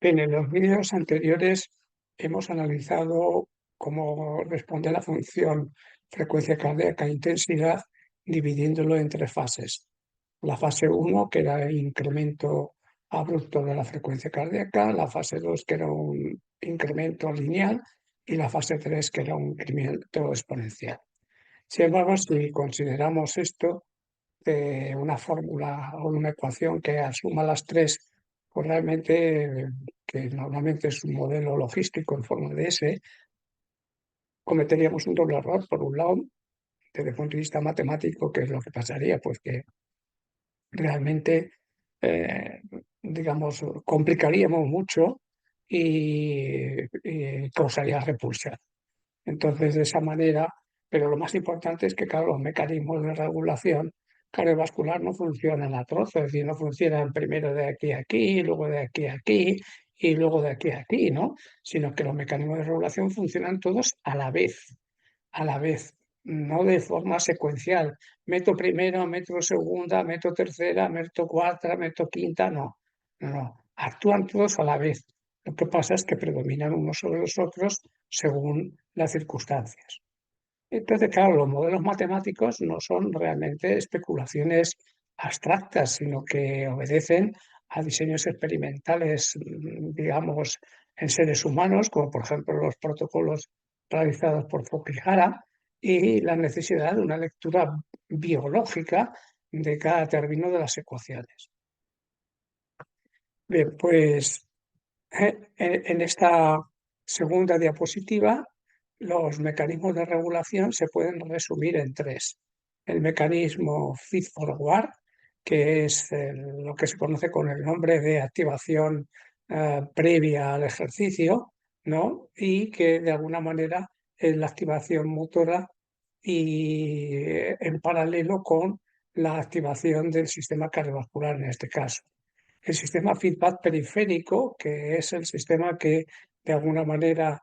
En los vídeos anteriores hemos analizado cómo responde la función frecuencia cardíaca e intensidad, dividiéndolo en tres fases. La fase uno, que era el incremento abrupto de la frecuencia cardíaca; la fase 2, que era un incremento lineal; y la fase 3, que era un incremento exponencial. Sin embargo, si consideramos esto una fórmula o una ecuación que asuma las tres, pues realmente, que normalmente es un modelo logístico en forma de S, cometeríamos un doble error. Por un lado, desde el punto de vista matemático, ¿qué es lo que pasaría? Pues que realmente, eh, digamos, complicaríamos mucho y causaría repulsión. Entonces, de esa manera, pero lo más importante es que, claro, los mecanismos de regulación cardiovascular no funcionan a trozos, es decir, no funcionan primero de aquí a aquí, luego de aquí a aquí y luego de aquí a aquí, ¿no? Sino que los mecanismos de regulación funcionan todos a la vez, no de forma secuencial. Meto primera, meto segunda, meto tercera, meto cuarta, meto quinta, no, no, no. Actúan todos a la vez. Lo que pasa es que predominan unos sobre los otros según las circunstancias. Entonces, claro, los modelos matemáticos no son realmente especulaciones abstractas, sino que obedecen a diseños experimentales, digamos, en seres humanos, como por ejemplo los protocolos realizados por Fukihara, y la necesidad de una lectura biológica de cada término de las ecuaciones. Bien, pues en esta segunda diapositiva, los mecanismos de regulación se pueden resumir en tres. El mecanismo feed-forward, que es lo que se conoce con el nombre de activación previa al ejercicio, ¿no? Y que de alguna manera es la activación motora y en paralelo con la activación del sistema cardiovascular en este caso. El sistema feedback periférico, que es el sistema que de alguna manera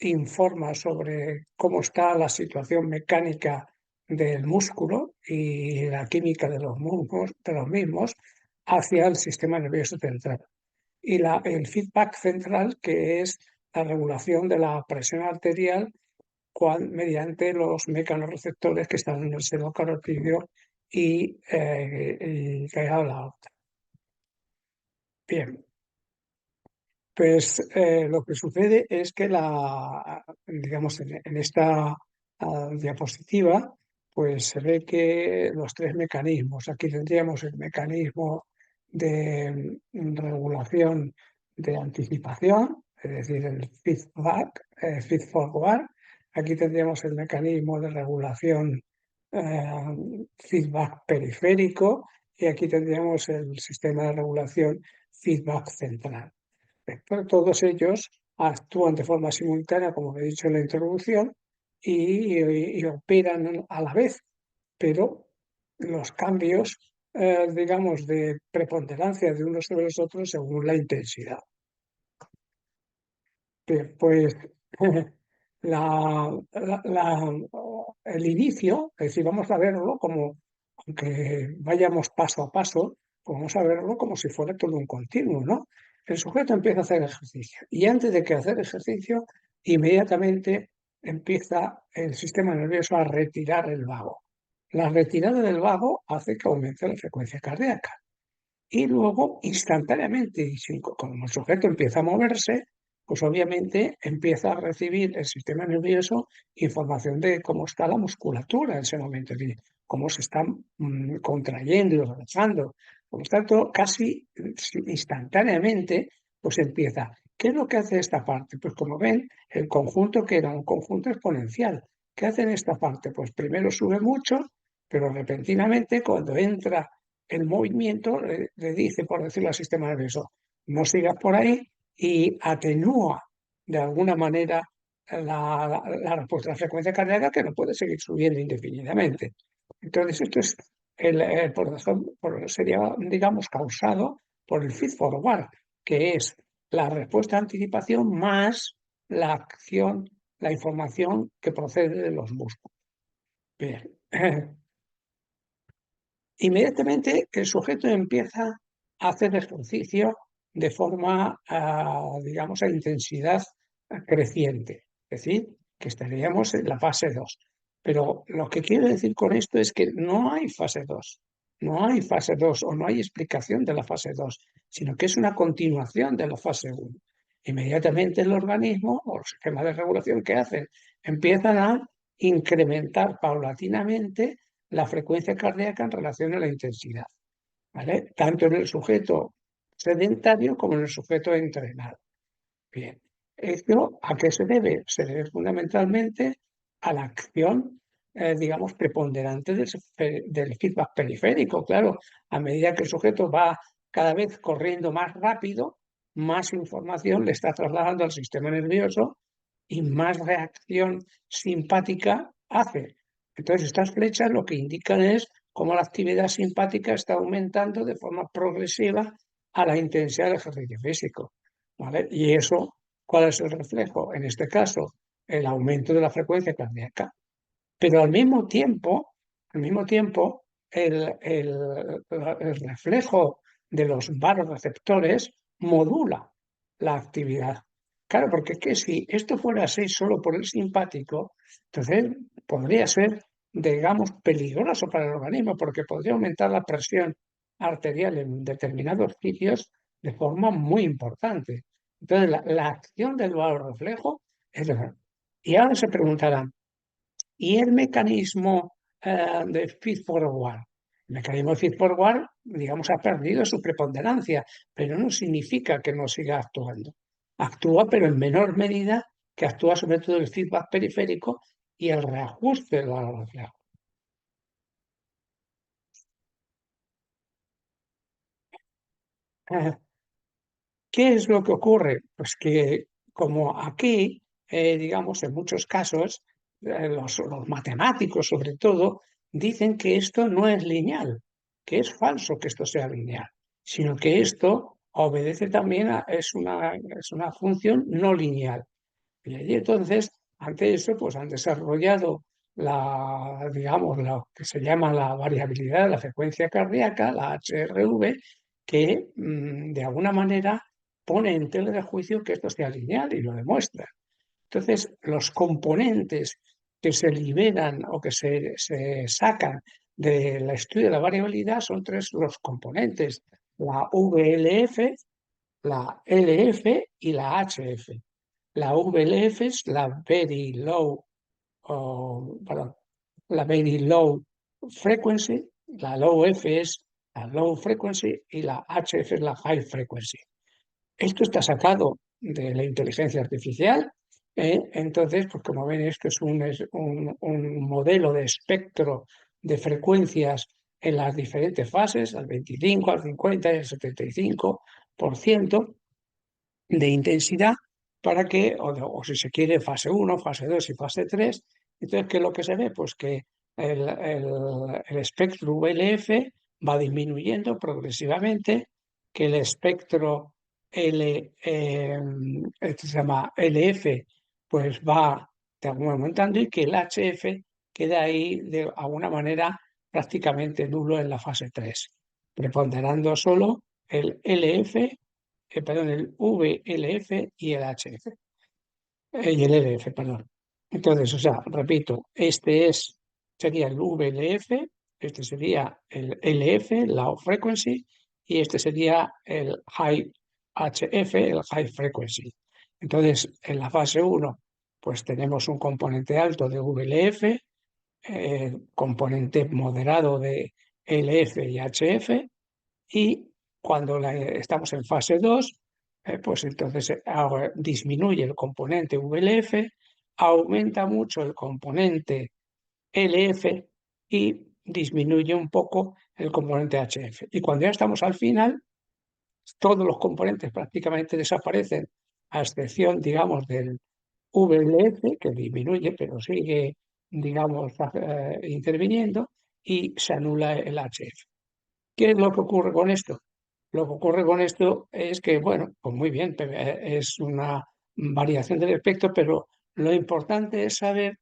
informa sobre cómo está la situación mecánica del músculo y la química de los mismos, hacia el sistema nervioso central. Y el feedback central, que es la regulación de la presión arterial mediante los mecanorreceptores que están en el seno carotídeo y que habla. Bien, pues lo que sucede es que digamos, en esta diapositiva, pues se ve que los tres mecanismos, aquí tendríamos el mecanismo de regulación de anticipación, es decir, el feedback, feed forward; aquí tendríamos el mecanismo de regulación feedback periférico, y aquí tendríamos el sistema de regulación feedback central. Pero todos ellos actúan de forma simultánea, como he dicho en la introducción, y operan a la vez, pero los cambios, digamos, de preponderancia de unos sobre los otros según la intensidad. Pues el inicio, es decir, vamos a verlo como, aunque vayamos paso a paso, pues vamos a verlo como si fuera todo un continuo, ¿no? El sujeto empieza a hacer ejercicio y antes de que hacer ejercicio, inmediatamente empieza el sistema nervioso a retirar el vago. La retirada del vago hace que aumente la frecuencia cardíaca. Y luego, instantáneamente, como el sujeto empieza a moverse, pues obviamente empieza a recibir el sistema nervioso información de cómo está la musculatura en ese momento, es decir, cómo se está contrayendo y relajando. Por lo tanto, casi instantáneamente, pues empieza. ¿Qué es lo que hace esta parte? Pues como ven, el conjunto, que era un conjunto exponencial. ¿Qué hace en esta parte? Pues primero sube mucho, pero repentinamente, cuando entra el movimiento, le dice, por decirlo al sistema nervioso, no sigas por ahí, y atenúa de alguna manera la frecuencia cardíaca, que no puede seguir subiendo indefinidamente. Entonces, esto es sería, digamos, causado por el feed forward, que es la respuesta a anticipación más la acción, la información que procede de los músculos. Bien. Inmediatamente el sujeto empieza hace el ejercicio de forma, digamos, a intensidad creciente, es decir, que estaríamos en la fase 2. Pero lo que quiero decir con esto es que no hay fase 2, no hay fase 2 o no hay explicación de la fase 2, sino que es una continuación de la fase 1. Inmediatamente el organismo o los esquemas de regulación que hacen empiezan a incrementar paulatinamente la frecuencia cardíaca en relación a la intensidad, ¿vale? Tanto en el sujeto sedentario como en el sujeto entrenado. Bien, ¿esto a qué se debe? Se debe fundamentalmente a la acción, digamos, preponderante del feedback periférico. Claro, a medida que el sujeto va cada vez corriendo más rápido, más información le está trasladando al sistema nervioso y más reacción simpática hace. Entonces, estas flechas lo que indican es cómo la actividad simpática está aumentando de forma progresiva a la intensidad del ejercicio físico, ¿vale? Y eso, ¿cuál es el reflejo? En este caso, el aumento de la frecuencia cardíaca. Pero al mismo tiempo el reflejo de los varoreceptores modula la actividad. Claro, porque es que si esto fuera así solo por el simpático, entonces podría ser, digamos, peligroso para el organismo, porque podría aumentar la presión arterial en determinados sitios de forma muy importante. Entonces, la acción del varoreflejo es verdad. Y ahora se preguntarán, ¿y el mecanismo de feed-forward? El mecanismo de feed-forward, digamos, ha perdido su preponderancia, pero no significa que no siga actuando. Actúa, pero en menor medida que actúa sobre todo el feedback periférico y el reajuste del valor reflejo. Eh, ¿Qué es lo que ocurre? Pues que como aquí, digamos, en muchos casos, los matemáticos sobre todo, dicen que esto no es lineal, que es falso que esto sea lineal, sino que esto obedece también es una función no lineal. Y entonces, ante eso, pues han desarrollado digamos, lo que se llama la variabilidad de la frecuencia cardíaca, la HRV, que de alguna manera pone en tela de juicio que esto sea lineal y lo demuestra. Entonces, los componentes que se liberan o que se sacan del estudio de la variabilidad son tres los componentes: la VLF, la LF y la HF. La VLF es perdón, la very low frequency, la low F es la low frequency y la HF es la high frequency. Esto está sacado de la inteligencia artificial. Entonces, pues como ven, esto es un modelo de espectro de frecuencias en las diferentes fases, al 25, al 50 y al 75% de intensidad para que, o si se quiere, fase 1, fase 2 y fase 3. Entonces, ¿qué es lo que se ve? Pues que el espectro VLF va disminuyendo progresivamente, que el espectro este se llama LF, pues va aumentando y que el HF queda ahí de alguna manera prácticamente nulo en la fase 3, preponderando solo el LF, perdón, el VLF y el HF, y el LF, perdón. Entonces, o sea, repito, sería el VLF, este sería el LF, Low Frequency, y este sería el High HF, el High Frequency. Entonces, en la fase 1, pues tenemos un componente alto de VLF, componente moderado de LF y HF, y cuando estamos en fase 2, pues entonces disminuye el componente VLF, aumenta mucho el componente LF y disminuye un poco el componente HF. Y cuando ya estamos al final, todos los componentes prácticamente desaparecen, a excepción, digamos, del VLF, que disminuye, pero sigue, digamos, interviniendo, y se anula el HF. ¿Qué es lo que ocurre con esto? Lo que ocurre con esto es que, bueno, pues muy bien, es una variación del espectro, pero lo importante es saber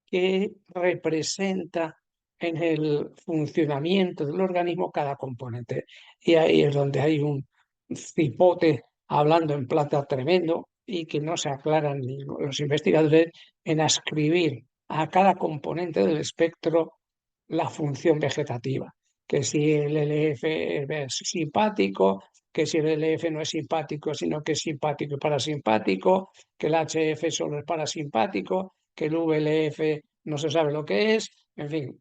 qué representa en el funcionamiento del organismo cada componente. Y ahí es donde hay un cipote hablando en plata tremendo y que no se aclaran ni los investigadores en ascribir a cada componente del espectro la función vegetativa. Que si el LF es simpático, que si el LF no es simpático, sino que es simpático y parasimpático, que el HF solo es parasimpático, que el VLF no se sabe lo que es, en fin,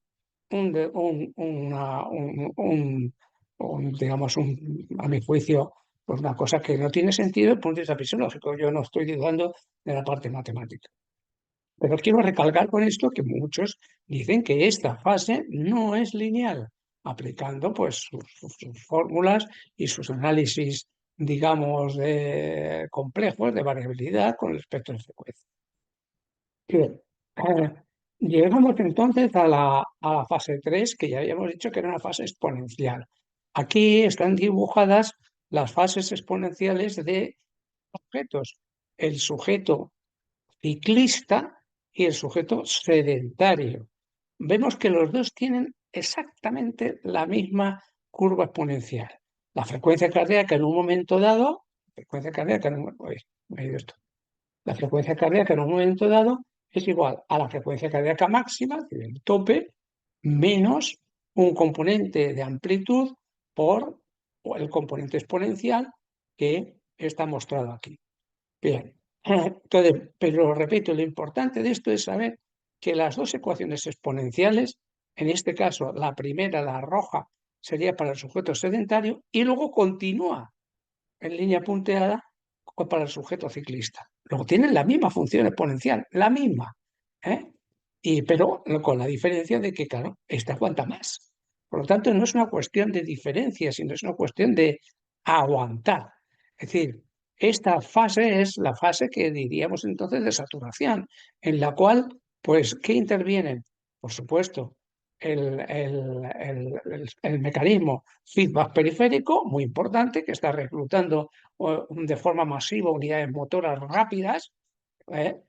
digamos, a mi juicio, pues una cosa que no tiene sentido desde el punto de vista fisiológico. Yo no estoy dudando de la parte matemática. Pero quiero recalcar con esto que muchos dicen que esta fase no es lineal, aplicando pues sus fórmulas y sus análisis, digamos, complejos de variabilidad con respecto a la frecuencia. Bien, llegamos entonces a la fase 3, que ya habíamos dicho que era una fase exponencial. Aquí están dibujadas las fases exponenciales de objetos. El sujeto ciclista y el sujeto sedentario. Vemos que los dos tienen exactamente la misma curva exponencial. La frecuencia cardíaca en un momento dado, frecuencia cardíaca en un, uy, me he ido esto. La frecuencia cardíaca en un momento dado es igual a la frecuencia cardíaca máxima, el tope, menos un componente de amplitud por el componente exponencial que está mostrado aquí. Bien, entonces, pero repito, lo importante de esto es saber que las dos ecuaciones exponenciales, en este caso la primera, la roja, sería para el sujeto sedentario y luego continúa en línea punteada para el sujeto ciclista. Luego tienen la misma función exponencial, la misma, ¿eh? Pero con la diferencia de que, claro, esta aguanta más. Por lo tanto, no es una cuestión de diferencia, sino es una cuestión de aguantar. Es decir, esta fase es la fase que diríamos entonces de saturación, en la cual, pues, ¿qué intervienen? Por supuesto, el mecanismo feedback periférico, muy importante, que está reclutando de forma masiva unidades motoras rápidas,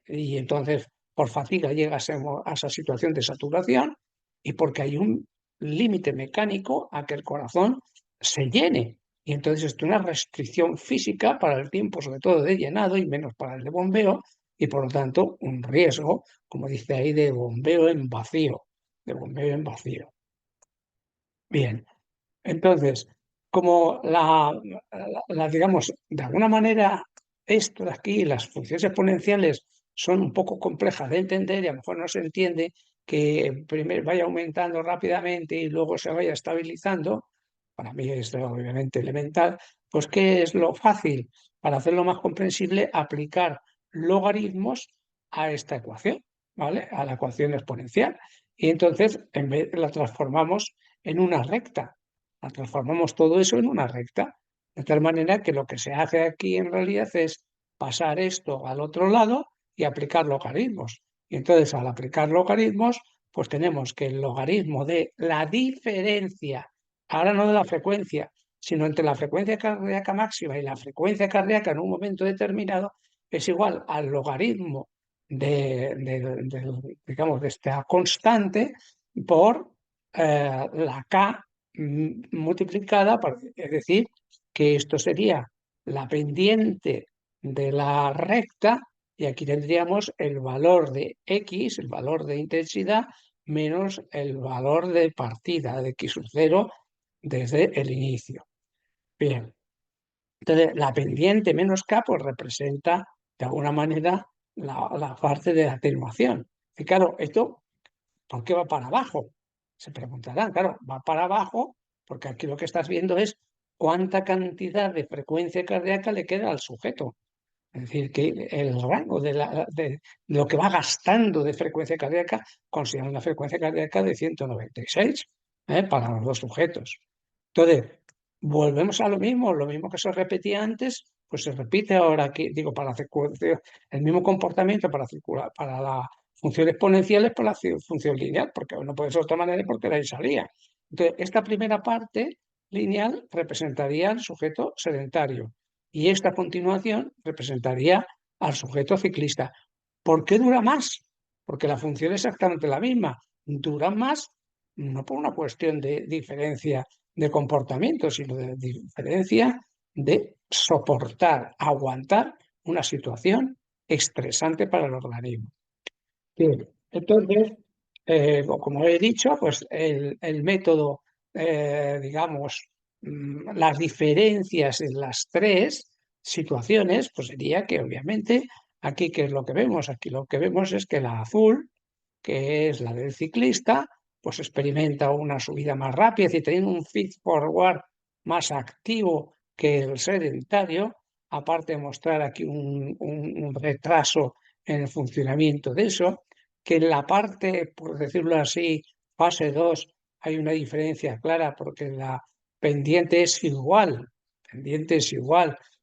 y entonces por fatiga llega a esa situación de saturación y porque hay un límite mecánico a que el corazón se llene. Y entonces es una restricción física para el tiempo, sobre todo de llenado y menos para el de bombeo, y por lo tanto un riesgo, como dice ahí, de bombeo en vacío, de bombeo en vacío. Bien, entonces, como digamos, de alguna manera, esto de aquí, las funciones exponenciales son un poco complejas de entender y a lo mejor no se entiende que primero vaya aumentando rápidamente y luego se vaya estabilizando, para mí es obviamente elemental, pues ¿qué es lo fácil? Para hacerlo más comprensible, aplicar logaritmos a esta ecuación, ¿vale? A la ecuación exponencial. Y entonces, en vez la transformamos en una recta. Transformamos todo eso en una recta, de tal manera que lo que se hace aquí en realidad es pasar esto al otro lado y aplicar logaritmos. Y entonces al aplicar logaritmos, pues tenemos que el logaritmo de la diferencia, ahora no de la frecuencia, sino entre la frecuencia cardíaca máxima y la frecuencia cardíaca en un momento determinado, es igual al logaritmo digamos, de esta constante por la K multiplicada, es decir, que esto sería la pendiente de la recta y aquí tendríamos el valor de X, el valor de intensidad, menos el valor de partida de X sub 0 desde el inicio. Bien, entonces la pendiente menos K pues representa de alguna manera la parte de atenuación. Y claro, esto ¿por qué va para abajo? Se preguntarán, claro, va para abajo porque aquí lo que estás viendo es cuánta cantidad de frecuencia cardíaca le queda al sujeto. Es decir, que el rango de lo que va gastando de frecuencia cardíaca, consideran la frecuencia cardíaca de 196 para los dos sujetos. Entonces, volvemos a lo mismo que se repetía antes, pues se repite ahora aquí, digo, para la el mismo comportamiento para circular, para la función exponencial es para la función lineal, porque no puede ser de otra manera porque de ahí salía. Entonces, esta primera parte lineal representaría al sujeto sedentario y esta continuación representaría al sujeto ciclista. ¿Por qué dura más? Porque la función es exactamente la misma. Dura más no por una cuestión de diferencia de comportamiento, sino de diferencia de soportar, aguantar una situación estresante para el organismo. Bien, entonces, como he dicho, pues el método, digamos, las diferencias en las tres situaciones, pues sería que obviamente aquí, ¿qué es lo que vemos? Aquí lo que vemos es que la azul, que es la del ciclista, pues experimenta una subida más rápida, es decir, tiene un feed forward más activo que el sedentario, aparte de mostrar aquí un retraso en el funcionamiento de eso, que en la parte, por decirlo así, fase 2 hay una diferencia clara porque la pendiente es igual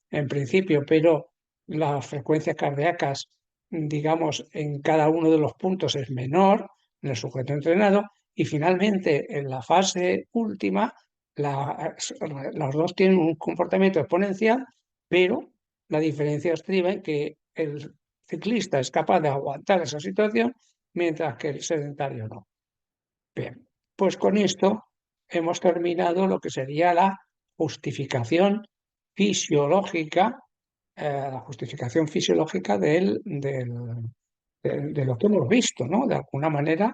en principio, pero las frecuencias cardíacas, digamos, en cada uno de los puntos es menor en el sujeto entrenado y finalmente en la fase última los dos tienen un comportamiento exponencial, pero la diferencia estriba en que el ciclista es capaz de aguantar esa situación, mientras que el sedentario no. Bien, pues con esto hemos terminado lo que sería la justificación fisiológica, de lo que hemos visto, ¿no? De alguna manera,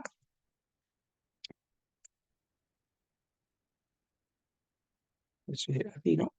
sí, aquí, ¿no?